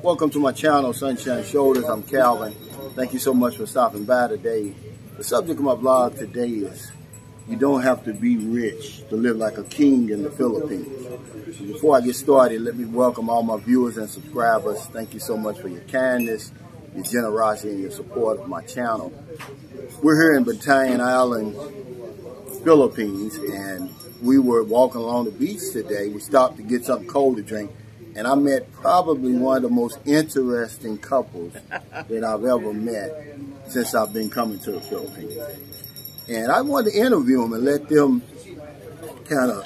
Welcome to my channel, Sunshine Shoulders. I'm Calvin. Thank you so much for stopping by today. The subject of my vlog today is you don't have to be rich to live like a king in the Philippines. Before I get started, let me welcome all my viewers and subscribers. Thank you so much for your kindness, your generosity, and your support of my channel. We're here in Bantayan Island, Philippines, and we were walking along the beach today. We stopped to get something cold to drink, and I met probably one of the most interesting couples that I've ever met since I've been coming to the Philippines. And I wanted to interview them and let them kind of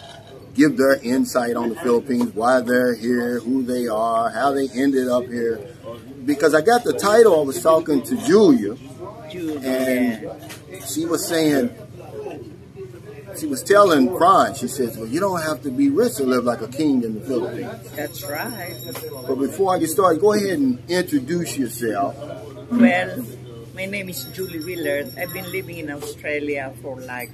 give their insight on the Philippines, why they're here, who they are, how they ended up here. Because I got the title, I was talking to Julia, and she was saying, she was telling Fran, she says, well, you don't have to be rich to live like a king in the Philippines. That's right. But before I get started, go ahead and introduce yourself. Well, my name is Julie Willard. I've been living in Australia for like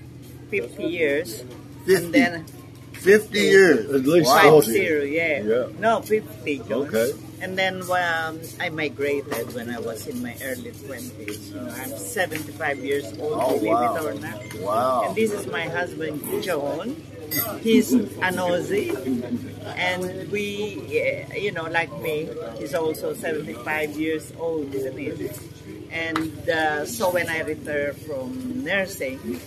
50 years. 50? And then 50 years. At least 50, yeah. No, 50. John. Okay. And then I migrated when I was in my early 20s. I'm 75 years old, believe it or not. Wow. And this is my husband, John. He's an Aussie. And we, you know, like me, he's also 75 years old, isn't it? And so when I returned from nursing,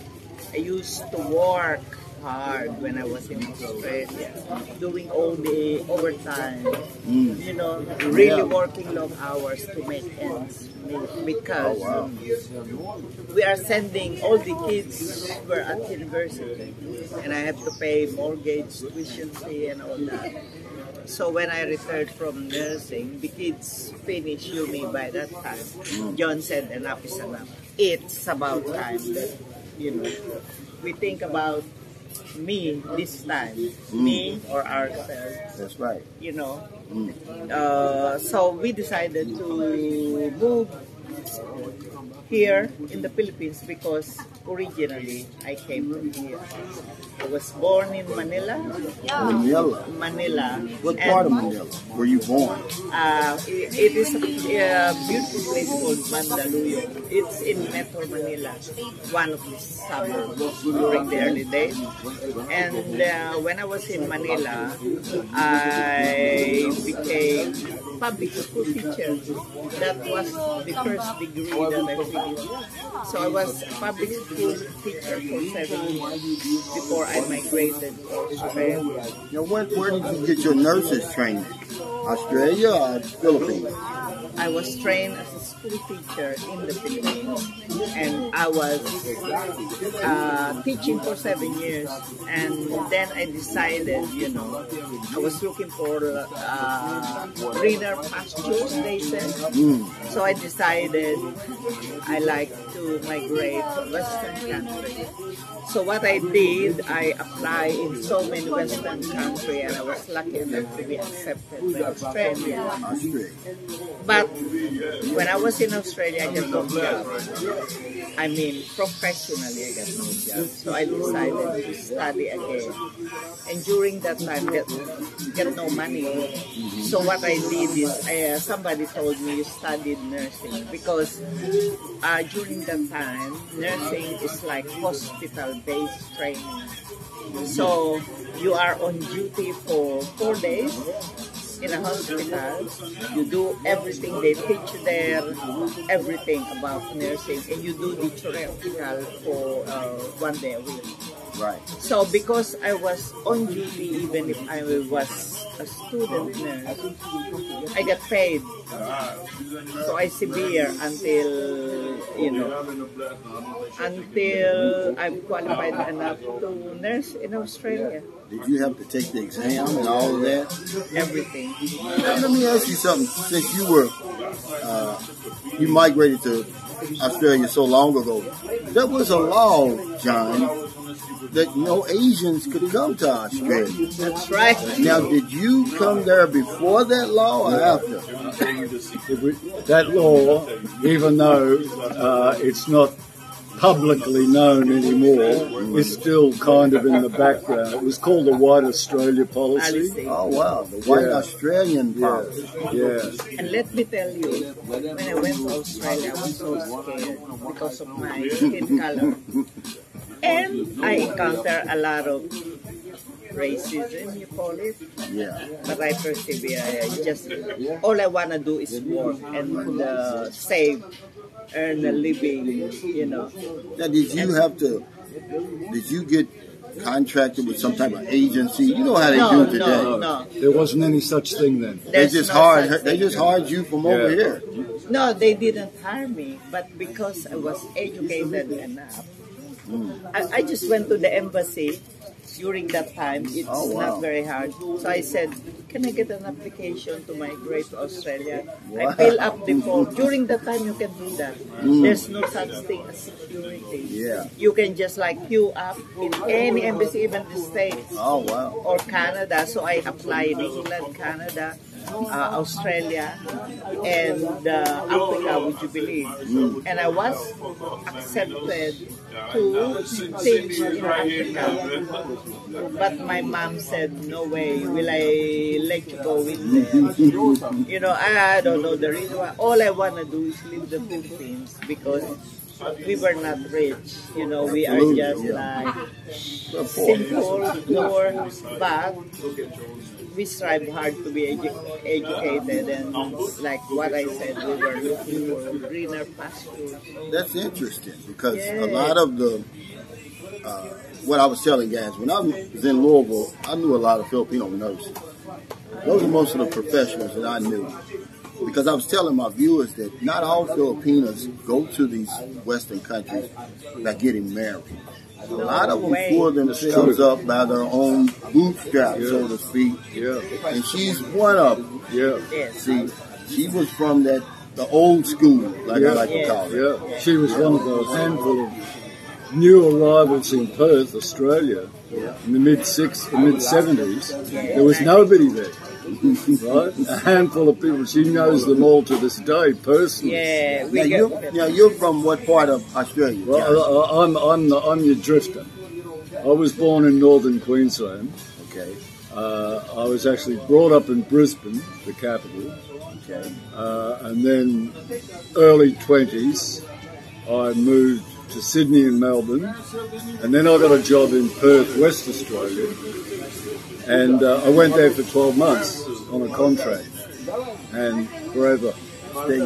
I used to work hard when I was in Australia, doing all the overtime, you know, really working long hours to make ends meet, because we are sending all the kids who are at university, and I have to pay mortgage, tuition fee, and all that. So when I returned from nursing, the kids finished uni by that time. John said, enough is enough. It's about time that, you know, we think about me this time, me or ourselves. That's right. You know. So we decided to move here in the Philippines because originally I came from here. I was born in Manila. Manila. What part of Manila were you born? It is a beautiful place called Mandaluyong. It's in Metro Manila, one of the suburbs during the early days. And when I was in Manila, I became public school teacher. That was the first degree that I finished. So I was public school teacher for 7 years before I migrated to Australia. Now, where did you get your nurse's training? Australia or Philippines? I was trained as a school teacher in the Philippines, and I was teaching for 7 years, and then I decided, you know, I was looking for greener pastures, they said. So I decided I like to migrate to Western countries. So what I did, I applied in so many Western countries, and I was lucky enough to be accepted by Australia. But when I was in Australia, I got no job. I mean, professionally, I got no job. So I decided to study again. And during that time, get no money. So what I did is, somebody told me you studied nursing, because during that time, nursing is like hospital-based training. So you are on duty for 4 days in a hospital. You do everything they teach you there, everything about nursing, and you do the theoretical for 1 day a week. Right. So because I was on duty, even if I was a student nurse, I got paid. So I severe until, you know, until I'm qualified enough to nurse in Australia. Did you have to take the exam and all of that? Everything. Let me ask you something. Since you were, you migrated to Australia so long ago, there was a law, John, that no Asians could come to Australia. That's right. Now, did you come there before that law or after? That law, even though it's not publicly known anymore is still kind of in the background. It was called the White Australia Policy. Oh, wow. The White Australian Policy. Yeah. And let me tell you, when I went to Australia, I was so scared because of my skin color. And I encountered a lot of racism, you call it. Yeah. But I persevere. All I want to do is work and save, earn a living, you know. Now, did you get contracted with some type of agency? You know how they do today. No. There wasn't any such thing then. They just hired you from over here. No, they didn't hire me, but because I was educated enough, I just went to the embassy during that time. It's not very hard. So I said, can I get an application to migrate to Australia? Wow. I fill up the form. During that time, you can do that. There's no such thing as security. Yeah. You can just like queue up in any embassy, even the States. Oh, wow. Or Canada. So I applied England, Canada, Australia, and Africa, would you believe? And I was accepted to things in Africa. But my mom said, no way will I let you go with them. You know, I don't know the reason why. All I want to do is leave the Philippines because we were not rich. You know, we are just like simple, poor, but we strive hard to be educated, and like what I said, we were looking for greener pastures. That's interesting because a lot of the what I was telling guys when I was in Louisville, I knew a lot of Filipino nurses. Those are most of the professionals that I knew. Because I was telling my viewers that not all Filipinos go to these Western countries by getting married. A lot of them pull themselves up by their own bootstraps, so to speak. Yeah. And she's one of them. Yeah. See, she was from the old school, like I like to call it. Yeah. She was one of the handful of new arrivals in Perth, Australia, in the mid-70s. There was nobody there. Right? A handful of people. She knows them all to this day personally. Yeah, Now you're from what part of Australia? Well, I'm your drifter. I was born in northern Queensland. Okay. I was actually brought up in Brisbane, the capital. Okay. And then early 20s, I moved to Sydney and Melbourne, and then I got a job in Perth, West Australia. And I went there for 12 months on a contract, and forever stayed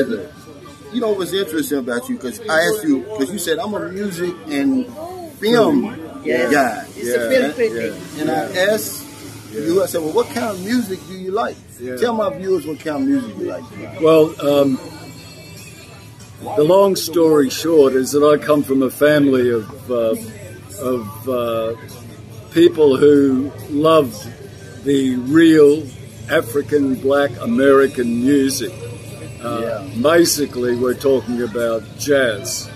there. You know what's interesting about you? Because I asked you, because you said I'm a music and film guy. It's a film critic. And I asked you, I said, well, what kind of music do you like? Tell my viewers what kind of music you like. Well, the long story short is that I come from a family of people who loved the real African black American music. Basically, we're talking about jazz.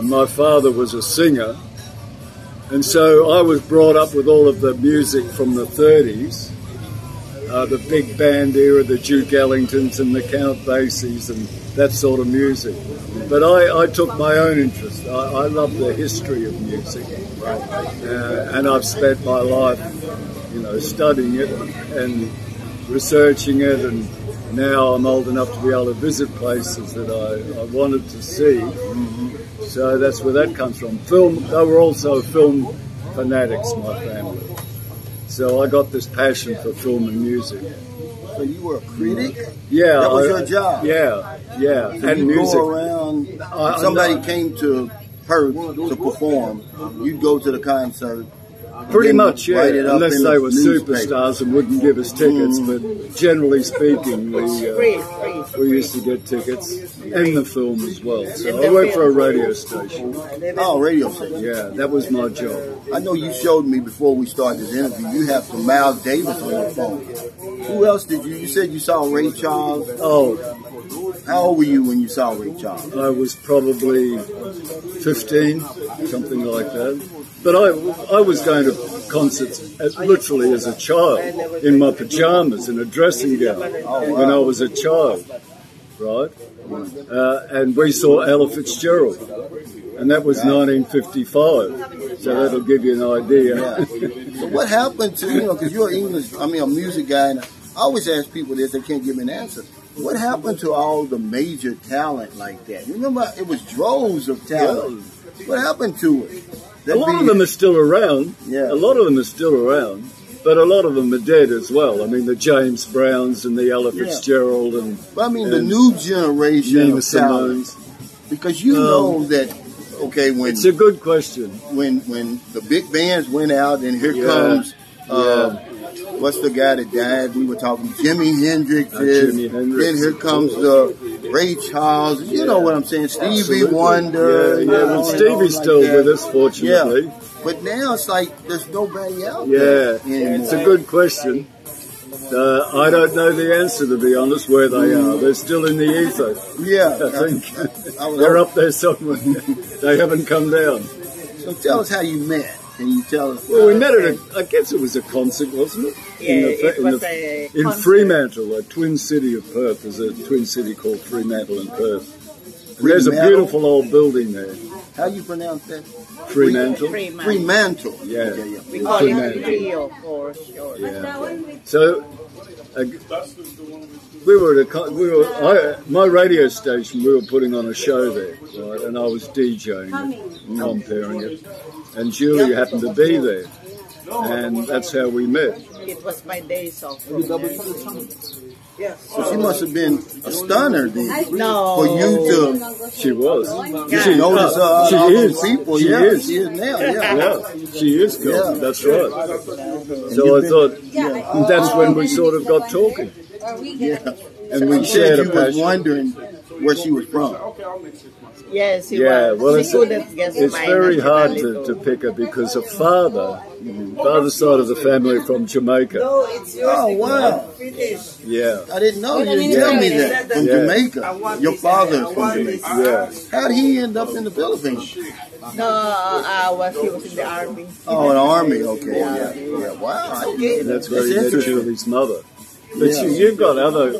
My father was a singer, and so I was brought up with all of the music from the 30s, the big band era, the Duke Ellingtons and the Count Basies and that sort of music. But I took my own interest. I love the history of music, and I've spent my life, studying it and researching it, and now I'm old enough to be able to visit places that I wanted to see. So that's where that comes from. Film. They were also film fanatics, my family. So I got this passion for film and music. So you were a critic? Yeah. That was your job? Yeah. So and you music. go around, if somebody came to Perth to perform, you'd go to the concert. Pretty much, yeah. Write it up Unless in they the were newspaper. superstars and wouldn't give us tickets, but generally speaking, we used to get tickets in the film as well. So I worked for a radio station. Oh, radio station. Yeah, that was my job. I know you showed me before we started this interview, you have some Miles Davis on your phone. Who else did you? You said you saw Ray Charles. Oh, how old were you when you saw Ray Charles? I was probably 15, something like that. But I was going to concerts literally as a child, in my pajamas, in a dressing gown, when I was a child. right? And we saw Ella Fitzgerald, and that was 1955. So that'll give you an idea. Yeah. So what happened to, because you're a music guy, and I always ask people this, they can't give me an answer. What happened to all the major talent like that? Remember, it was droves of talent. Yeah. What happened to it? A lot of them are still around. Yeah. A lot of them are still around. But a lot of them are dead as well. I mean, the James Browns and the Ella Fitzgerald and... But I mean, the new generation of talent. Because you know that, okay, when... It's a good question. When the big bands went out, and here comes... what's the guy that died? We were talking Jimi Hendrix. Jimi Hendrix. Then here comes the Ray Charles. You know what I'm saying? Stevie Absolutely. Wonder. Yeah, well, Stevie's still with us, fortunately. Yeah. But now it's like there's nobody out there. Yeah, it's a good question. I don't know the answer, to be honest, where they are. They're still in the ether. Yeah. I think they're up there somewhere. They haven't come down. So tell us how you met. Can you tell us? Well, we met at I guess it was a concert, wasn't it? Yeah, in Fremantle, a twin city of Perth. There's a twin city called Fremantle in Perth. And there's a beautiful old building there. How you pronounce that? Fremantle. Fremantle. Yeah. Okay, yeah. We call it Rio for short. Yeah. So my radio station. We were putting on a show there, right? And I was DJing it, comparing it, and Julie happened to be there, and that's how we met. It was my days off. Yes. So she must have been a stunner then. No. For you to... She was. You should notice she is. People. She is. She is now. Yeah. She is good. Yeah. That's right. So I thought that's when we sort of got talking. Yeah. And we shared a passion. You was wondering where she was from. Yes, he was. Well, it's very hard to pick her because her father's side of the family from Jamaica. Oh, wow. Yeah. I didn't know. You didn't tell me that. From Jamaica. Your father is from Jamaica. Yeah. How did he end up in the Philippines? No, he was in the army. Oh, in the army. Okay. Yeah. Wow. And that's where he met Julie's mother. But you've got other,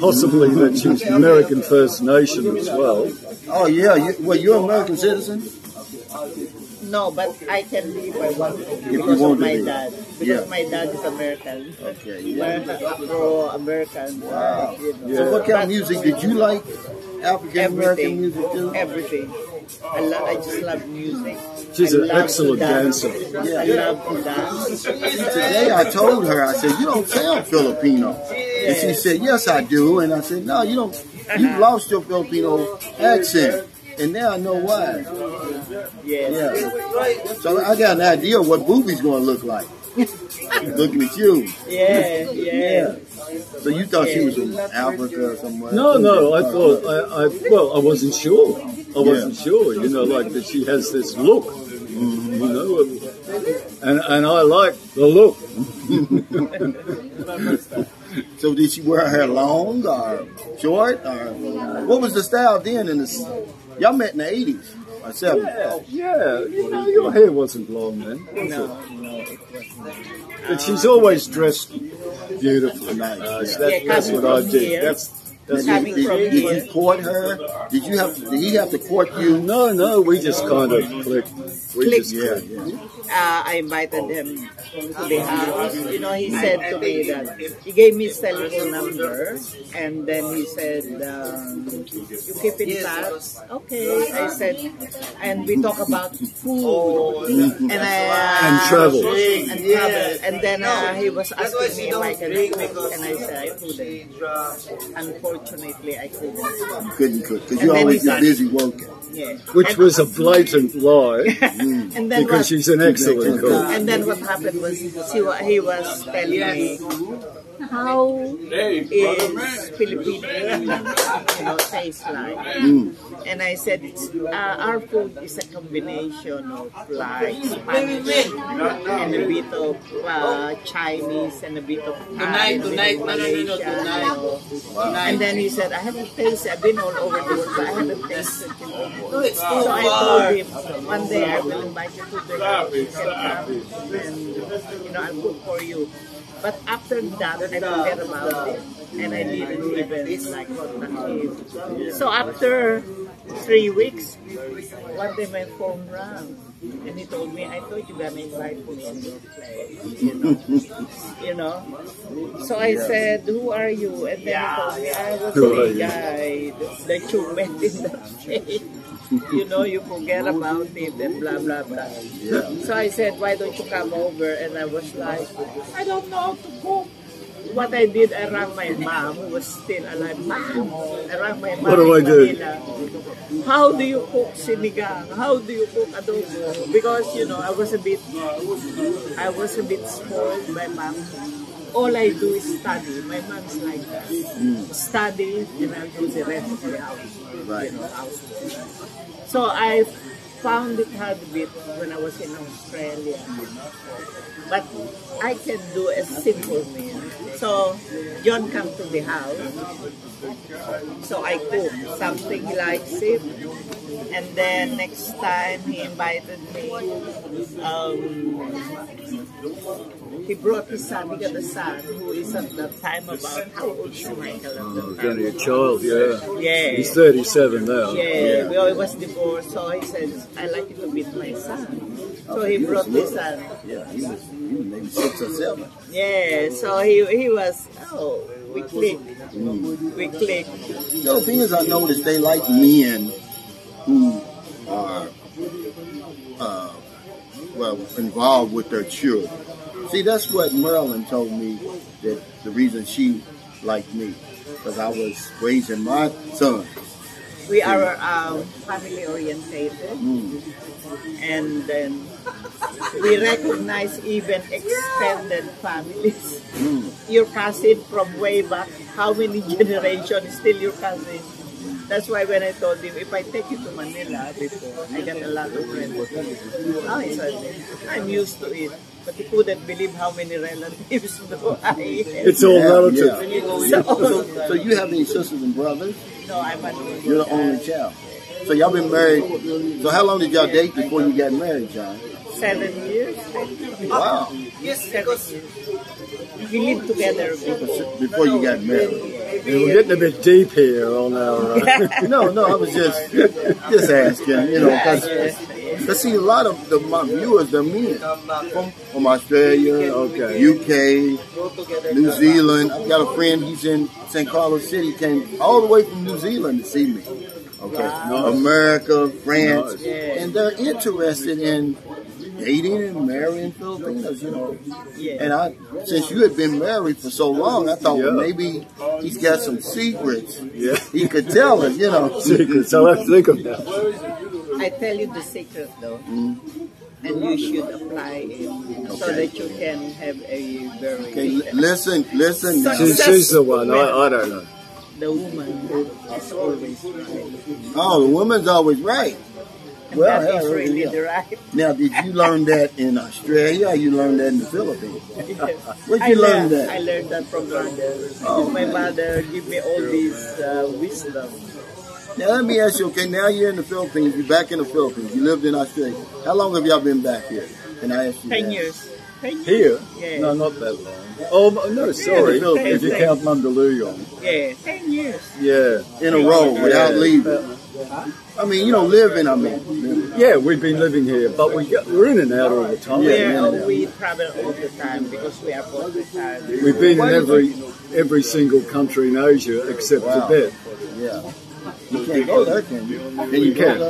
possibly that she's American First Nation as well. Oh, yeah. You're an American citizen? No, but I can be by one because of my dad. Because my dad is American. Okay. Afro-American. Wow. So what kind of music did you like? African American music too? Everything. I just love music. She's an excellent dancer. I love to dance. Today I told her, I said, you don't sound Filipino. And she said, yes, I do. And I said, no, you don't. You've lost your Filipino accent. And now I know why. Yeah. So I got an idea of what Booby's going to look like. Looking at you. Yeah. So you thought she was from Africa or somewhere? No. I thought, I wasn't sure. I wasn't sure, like that she has this look, and I like the look. So did she wear her hair long or short? Or what was the style then? Y'all met in the 80s or 70s? Yeah. Your hair wasn't long then, was it? But she's always dressed beautifully. Nice. That's what I did. Did you court her? Did he have to court you? No, we just kind of clicked. I invited him to the house. He said to me that he gave me his telephone number, and then he said, you keep in touch? Okay. I said, and we talk about food and travel. And then he was asking me if I can cook, and I said I couldn't. Unfortunately, I couldn't. You couldn't cook because you're always busy working. Yeah. Which was a blatant lie, and then because she's an excellent cook. And then what happened was he was telling me how is Filipino taste like. And I said, our food is a combination of like Spanish and a bit of Chinese and a bit of Malaysian. And then he said, I haven't tasted, I've been all over the world, but I haven't tasted it. So I told him, one day I will invite you to the house and I'll cook for you. But after that, I forget about it. and I didn't even like contact him. So after 3 weeks, one day my phone rang. And he told me, I thought you were gonna invite me in your place, you know. So I said, who are you? And then he told me, I was the guy that you met in the train. You know, you forget about it and blah, blah, blah. So I said, why don't you come over? And I was like, I don't know how to cook. What I did, I rang my mom, who was still alive. Mom, I rang my mom. What do I do? How do you cook sinigang? How do you cook adobo? Because you know, I was a bit spoiled by mom. All I do is study. My mom's like that. Study, and I'll do the rest of the house. Right. You know, housework. So I found it hard a bit when I was in Australia. But I can do a simple meal. So John come to the house. So I cook something he likes it. And then next time he invited me, he brought his son. He got a son who is at that time about, how old is Michael at that time? Only a child, yeah. Yeah. He's 37 now. Yeah, we always was divorced, so he said, I like you to meet my son. So he brought his son. Yeah, he was maybe 6 or 7. Yeah, so he was, we clicked. We clicked. The thing is, I noticed they like men who are, involved with their children. See, that's what Marilyn told me, that the reason she liked me, because I was raising my son. We are family orientated, and then we recognize even extended families. Your cousin from way back, how many generations is still your cousin? That's why when I told him, if I take you to Manila before, I got a lot of friends. Oh, he said, I'm used to it. But he couldn't believe how many relatives do I have. It's all relative. Yeah. So you have any sisters and brothers? No, I'm an only You're the only child. So y'all been married. So how long did y'all date before you got married, John? 7 years. Wow. Yes, because we lived together Before you got married. We're getting a bit deep here on our... No, I was just asking, you know, because see, a lot of my viewers, they're men from Australia, UK, New Zealand. I've got a friend, he's in St. Carlos City, came all the way from New Zealand to see me. Okay, America, France, and they're interested in dating and marrying Filipinos, you know. And since you had been married for so long, I thought, well, maybe he's got some secrets. Yeah. He could tell us, you know. Secrets, I'll have to think of that. I tell you the secret though, and you should apply it so that you can have a very... Okay, listen. She's the one, I don't know. The woman is always right. Oh, the woman's always right. And that is really the right. Now, did you learn that in Australia or you learned that in the Philippines? Where'd you learn that? I learned that from mother. Oh, my mother gave me all this wisdom. Now, let me ask you, okay, now you're in the Philippines, you're back in the Philippines, you lived in Australia. How long have y'all been back here? Can I ask you 10 that? years. Here? Yeah. No, not that long. Oh, no, sorry. If you count Mandaluyong. Yeah, 10 years. Yeah. In a row, without leaving. I mean, you don't live in, Yeah, we've been living here, but we're in and out all the time. We travel all the time because we are both retired. We've been in every single country in Asia except Tibet. Yeah. You can't go there, can you? You can.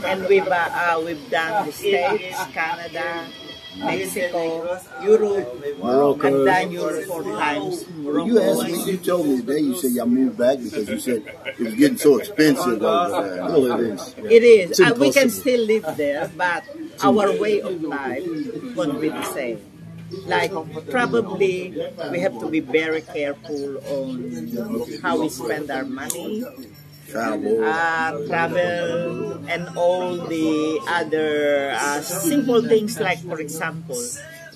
And we've done the States, Canada, Mexico, Europe. Morocco. I've done Europe 4 times. Morocco. You asked me, you told me today, you said y'all moved back because you said it was getting so expensive over there. Well, it is. It is. It's We can still live there, but our way of life won't be the same. Like, probably we have to be very careful on how we spend our money. Travel. Travel and all the other simple things, like, for example,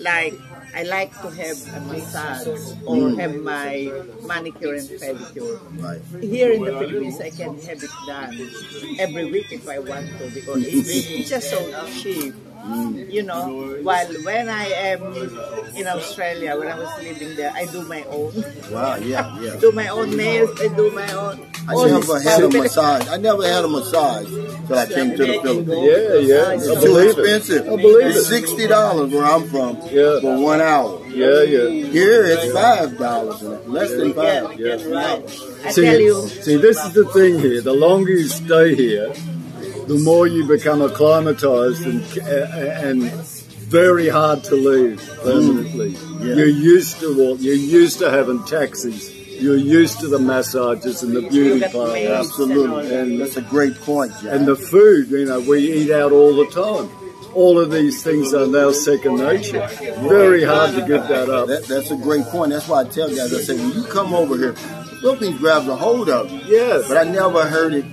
like I like to have a massage or have my manicure and pedicure. Right. Here in the Philippines, I can have it done every week if I want to, because it's just so cheap. You know, while when I am in Australia, when I was living there, I do my own. Wow, yeah. Do my own nails. I do my own. I never had a massage. I never had a massage till I came to the Philippines. Yeah. It's I too believe expensive. it. I believe It's it. $60 where I'm from for 1 hour. Yeah. Here it's $5, less than $5. That's right. I tell you. See, this is the thing here. The longer you stay here, the more you become acclimatized and very hard to leave permanently. Yeah. You're used to having taxis. You're used to the massages and the beauty parlors. Absolutely. And that's a great point, Jack. And the food, you know, we eat out all the time. All of these things are now second nature. Very hard to give that up. That's a great point. That's why I tell guys, I say, when you come over here, the Philippines grabs a hold of you. Yes. But I never heard it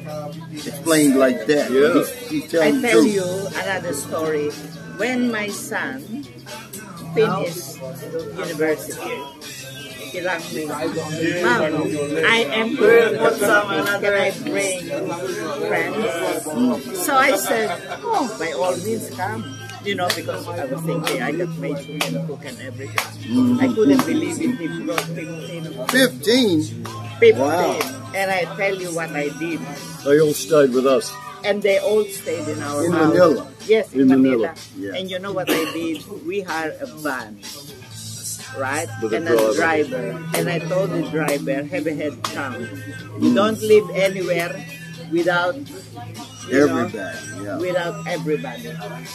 explained like that. Yeah. He's I telling the tell truth. you another story. When my son finished university, he rang me, Mom, I am here. Can I bring friends? So I said, oh, by all means come. You know, because I was thinking I got made to cook and everything. I couldn't believe it. He brought 15. 15? 15. Wow. And I tell you what I did. They all stayed with us. And they all stayed in our In house. Manila? Yes, in In Manila. Manila. Yeah. And you know what I did? We hired a van, right? With a and driver. a driver. And I told the driver, have a head count. You don't live anywhere without Everybody, yeah. without everybody.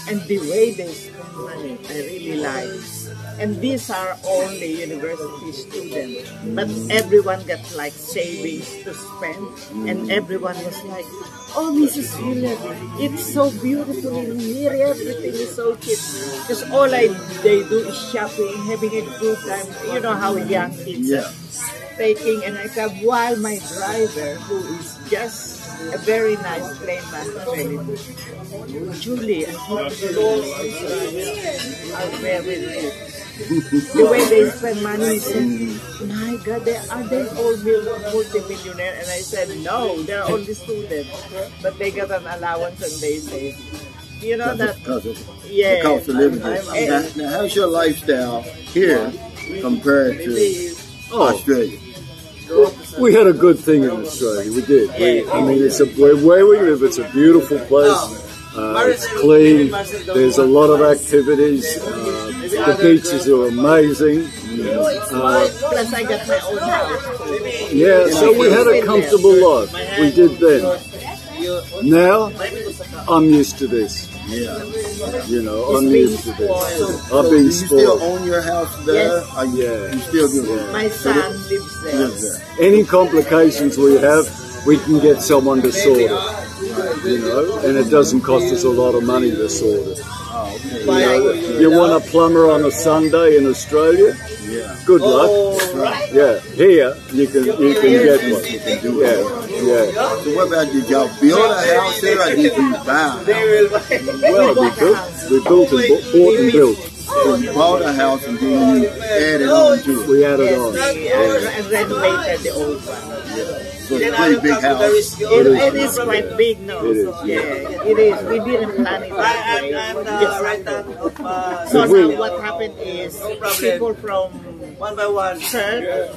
And the way they spend money, I really like. And these are only university students, but everyone got like savings to spend, and everyone was like, "Oh, Mrs. Wheeler, it's so beautiful in here. Everything is so cheap." Because all they do is shopping, having a good time. You know how young kids are taking, and I come while my driver, who is just a very nice plain master, Julie, I hope those are very rich. The way they spend money, he said, my God, are they all multi-millionaire? And I said, no, they're only students, but they got an allowance and they save. You know that? Because of Yeah. the cost of living here. Now, how's your lifestyle here compared to Australia? We had a good thing in Australia. We did. I mean, where we live, it's a beautiful place. It's clean. There's a lot of activities. The beaches are amazing. Plus, I got my own house. Yeah, so we had a comfortable life. We did then. Now, I'm used to this. Yeah. You know, I'm used to this. I've Do been you still spoiled. own your house there? Yes. Are you, Yeah. you still do that? My son lives there. Lives there. Any complications we have, we can get someone to sort it. You know, and it doesn't cost us a lot of money to sort it. Oh, okay. You know, you want a plumber on a Sunday in Australia? Yeah. Good luck. Yeah, here you can get one. You can do it. Yeah. So what about, did y'all build a house here or did you buy a house? Well, we built and bought and built. So you bought a house and then you added on to it. We added on. And renovated the old one. So it's a pretty big house. It is quite big, no? It is. Yeah, it is. We didn't plan it that way. Just so now what happened is people from one by one. church,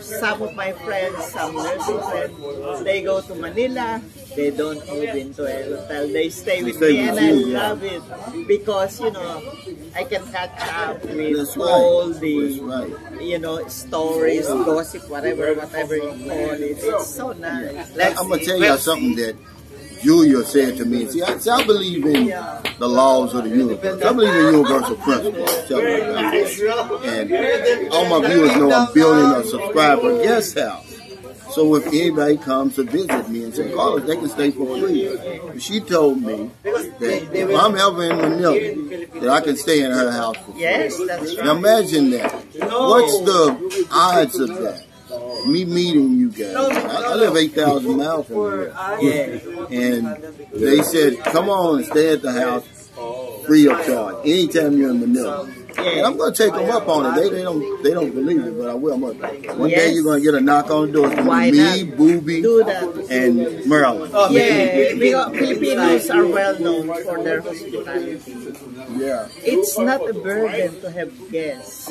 some of my friends, some nursing friends, they go to Manila. They don't move into a hotel. They stay with me, and I love it because, you know, I can catch up with That's all right. the, That's right. you know, stories, gossip, whatever you call it. It's so nice. Like, I'm going to tell you something that Julia said to me. See, I believe in the laws of the universe. I believe in universal principles. And all my viewers know I'm building a subscriber guest house. So if anybody comes to visit me and say, Carlos, they can stay for free. She told me that if I'm ever in Manila, that I can stay in her house for free. yes, that's right. Now imagine that. What's the odds of that? Me meeting you guys. I live 8,000 miles from here. And they said, come on and stay at the house free of charge anytime you're in Manila. And I'm going to take them up on it. They don't believe it, but I will. One day you're going to get a knock on the door. It's going to be me, Booby, and Marilyn. Yeah, because Filipinos are well known for their hospitality. Yeah. It's not a burden to have guests.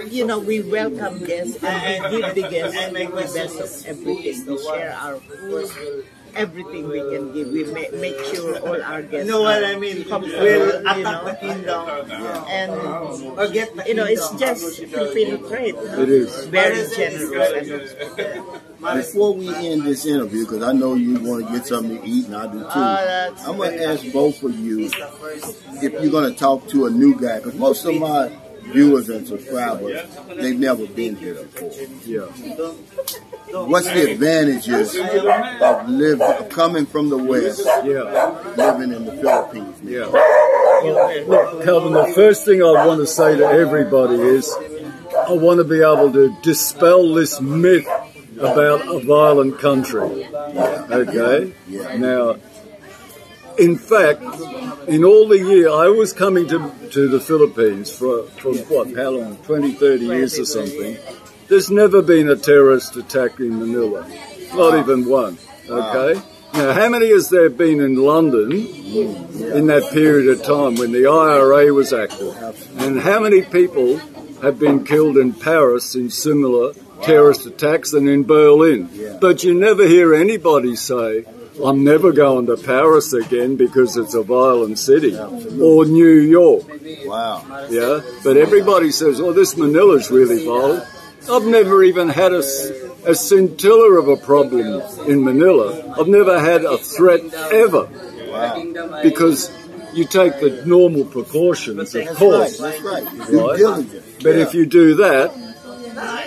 You know, we welcome guests and we give the guests the best of everything. We share our food, everything we can give. We make sure all our guests know what I mean? We'll attack the kingdom. And, Or get the you know, it's just Filipino trait. It is. Very generous. Before we end this interview, because I know you want to get something to eat, and I do too, I'm going to ask both of you if you're going to talk to a new guy, because most of my viewers and subscribers, they've never been here before. Yeah. What's the advantages of coming from the West, living in the Philippines? Yeah. Well, look, Calvin, the first thing I want to say to everybody is I want to be able to dispel this myth about a violent country. Okay? Now, in fact, in all the year, I was coming to the Philippines for what, how long? 20, 30 years or something. There's never been a terrorist attack in Manila. Not even one. Okay? Now, how many has there been in London in that period of time when the IRA was active? And how many people have been killed in Paris in similar terrorist attacks than in Berlin? But you never hear anybody say, I'm never going to Paris again because it's a violent city, or New York. Wow. Yeah, but everybody says, oh, this Manila's really violent. I've never even had a scintilla of a problem in Manila. I've never had a threat ever. Wow. Because you take the normal precautions, of course. That's right. Right? But if you do that,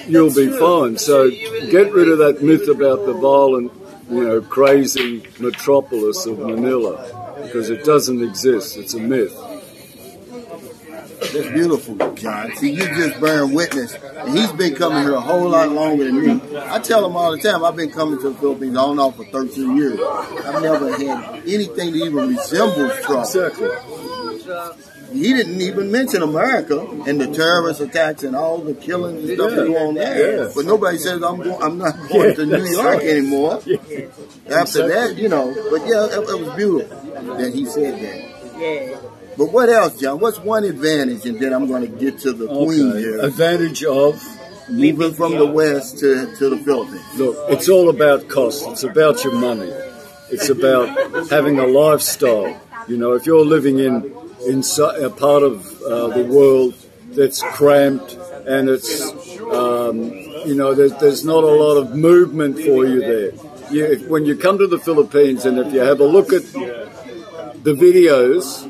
you'll be fine. So get rid of that myth about the violent, crazy metropolis of Manila, because it doesn't exist. It's a myth. That's beautiful, John. See, you just bearing witness. And he's been coming here a whole lot longer than me. I tell him all the time, I've been coming to the Philippines on and off for 13 years. I've never had anything that even resembles trouble. Exactly. He didn't even mention America and the terrorist attacks and all the killings and stuff that go on there. But nobody says I'm not going to New York anymore. After that, But it was beautiful that he said that. Yeah. But what else, John? What's one advantage? And then I'm going to get to the queen here. Advantage of moving from the West to the Philippines. Look, it's all about cost. It's about your money. It's about having a lifestyle. If you're living in a part of the world that's cramped and it's, there's not a lot of movement for you there. When you come to the Philippines, and if you have a look at the videos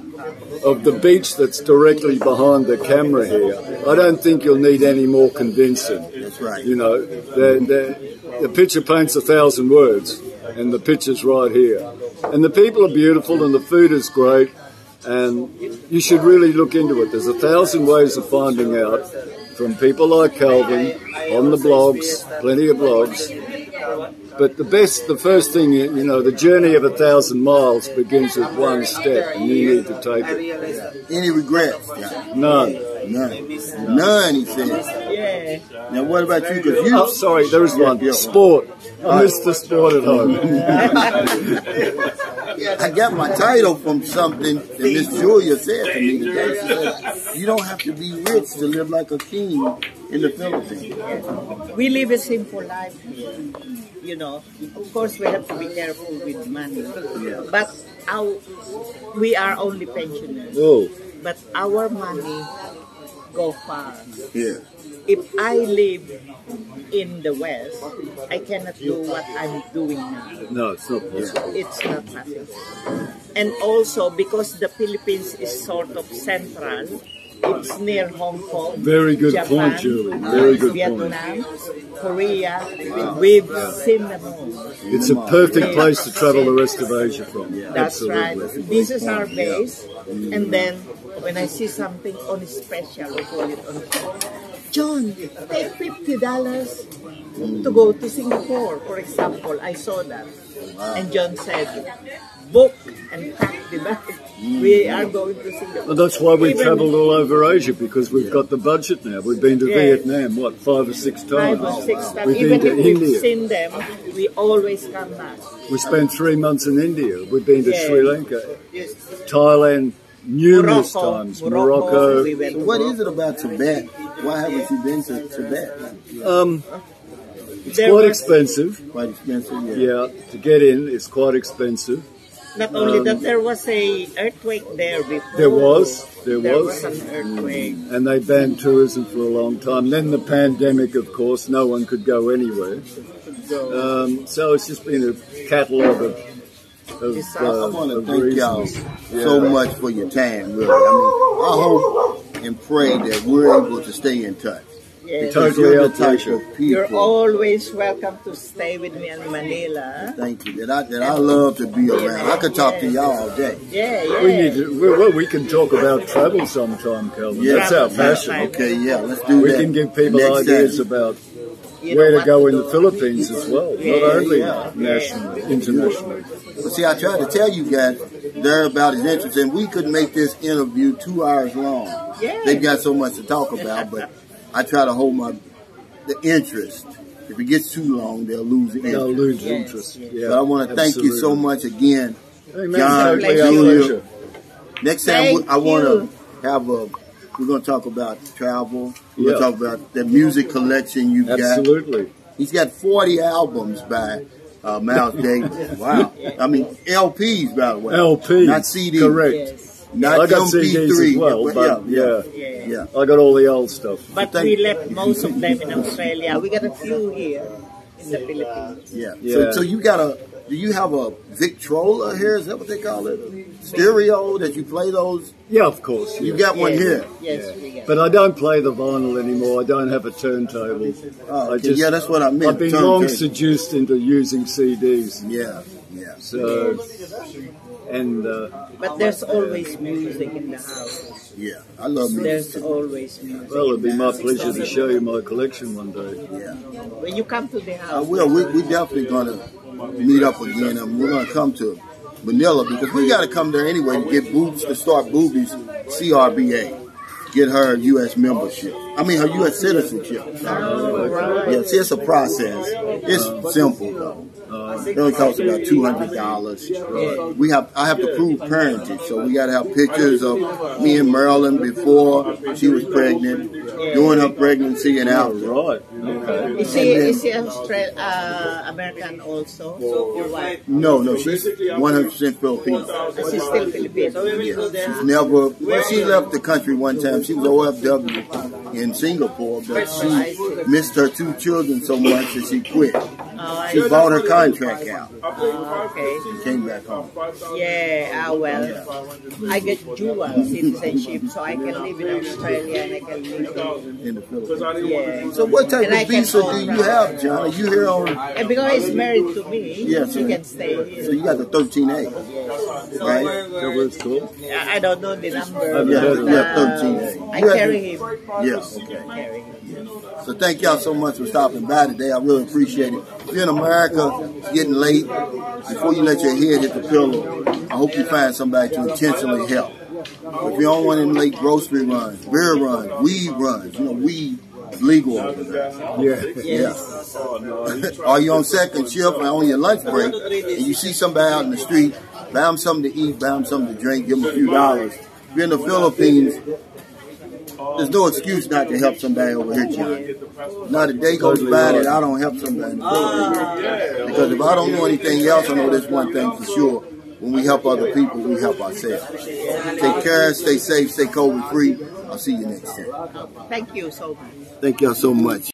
of the beach that's directly behind the camera here, I don't think you'll need any more convincing. That's right. The picture paints 1,000 words, and the picture's right here. And the people are beautiful, and the food is great, and you should really look into it. There's 1,000 ways of finding out from people like Calvin on the blogs, plenty of blogs. But the first thing, the journey of 1,000 miles begins with one step, and you need to take it. Any regrets? None. None, he says. Now, what about you? Sorry, there is one. Sport. I missed the sport at home. I got my title from something that Miss Julia said to me today. She said, you don't have to be rich to live like a king in the Philippines. We live a simple life here. Of course we have to be careful with money. But we are only pensioners. Oh. But our money go far. Yeah. If I live in the West, I cannot do what I'm doing now. No, it's not possible. It's not possible. And also because the Philippines is sort of central, it's near Hong Kong, Very good Japan, point, Julie. Very good Vietnam, Korea. We've seen them all. It's a perfect place to travel the rest of Asia from. That's Absolutely. right. This is our base. And then when I see something on special, we call it on John, take $50 to go to Singapore, for example. I saw that. And John said, book and pack the bag. We are going to Singapore. Well, that's why we Even travelled all over Asia, because we've got the budget now. We've been to Vietnam, what, 5 or 6 times? 5 or 6 times. We've Even been if to we've India. seen them, we always come back. We spent 3 months in India. We've been to Yeah. Sri Lanka, Yes. Thailand, numerous times, Morocco. We went to What is it about Tibet? Why haven't you been to Tibet? It's quite expensive. Quite expensive, Yeah, to get in, it's quite expensive. Not only that, there was a earthquake there before. There was There was an earthquake. and they banned tourism for a long time. Then the pandemic, of course, no one could go anywhere. So it's just been a catalogue of I want to thank y'all reasons. so much for your time, really. I mean, I hope and pray that we're able to stay in touch. Yes. Totally You're our the type pleasure. of You're people. always welcome to stay with me in Manila. Thank you. That I love to be around. I could talk to y'all all day. Yeah, yeah. We need to, well, we can talk about travel sometime, Calvin. Yeah. That's our Travel, passion. that's Okay, yeah, let's do We that. can give people next ideas time. about You know where to what? go in the Philippines as well, not only yeah. nationally, internationally. But see, I tried to tell you guys they're about as interesting. We could make this interview 2 hours long. Yeah. They've got so much to talk about, but I try to hold the interest. If it gets too long, they'll lose the They'll interest. lose Yes, interest. yes. Yeah, But I want to thank you so absolutely. much again. Hey, man, John, totally our Julia. pleasure. Next time Thank I want you. to have we're going to talk about travel. We're Yeah. going to talk about the music collection you've got. Absolutely. He's got 40 albums by Miles Davis. Wow. I mean, LPs, by the way. LP. Not CDs. Correct. Yes. Not I got MP3. CDs as well, but yeah. Yeah. I got all the old stuff. But we left most of them in Australia. We got a few here in the Philippines. Yeah. Yeah. So you got do you have a Victrola here? Is that what they call it? Stereo that you play those? Yeah, of course. You Yeah. got one Yes. here. Yes, we got. But I don't play the vinyl anymore. I don't have a turntable. Oh, I okay. Yeah, that's what I meant. I've been Turntable. long seduced into using CDs. Yeah. Yeah. So, and But there's always music in the house. Yeah. I love music. There's too. always music. well, it'd be my pleasure to show you my collection one day. Yeah. When you come to the I house, will. We definitely going to meet up again, and we're going to come to Manila because we got to come there anyway to get Boobs to start Boobies CRBA, get her U.S. membership. I mean her U.S. citizenship. Yeah, see, it's a process. It's simple though. It only costs about $200. I have to prove parentage, so we got to have pictures of me and Marilyn before she was pregnant, during her pregnancy, and Oh, after. right. Okay. is she American also? Your wife? No, she's 100% Filipino. She's still Filipino. Yeah, she's never. Well, she left the country one time. She was OFW in Singapore, but she missed her 2 children so much that she quit. She bought her contract out Okay. and came back home. Yeah, well, I get dual citizenship, so I can live in Australia and I can live In the Philippines. in, yeah. So what type And I of can visa do own you property. have, John? Are you here on? And because he's married to me, Yes, he sir. can stay So here. you got the 13A, right? That was cool. I don't know the number. I've but, heard of that. 13A. I carry him. Yeah. Okay. I carry him. So thank y'all so much for stopping by today. I really appreciate it. If you're in America, it's getting late. Before you let your head hit the pillow, I hope you find somebody to intentionally help. If you don't want them late grocery runs, beer runs, weed runs, weed is legal over there. Yeah. Yeah. Are you on second shift or on your lunch break and you see somebody out in the street, buy them something to eat, buy them something to drink, give them a few dollars. If you're in the Philippines, there's no excuse not to help somebody over here, John. Not a day goes by that I don't help somebody in the Philippines. Because if I don't know anything else, I know this one thing for sure. When we help other people, we help ourselves. Take care, stay safe, stay COVID free. I'll see you next time. Thank you so much. Thank y'all so much.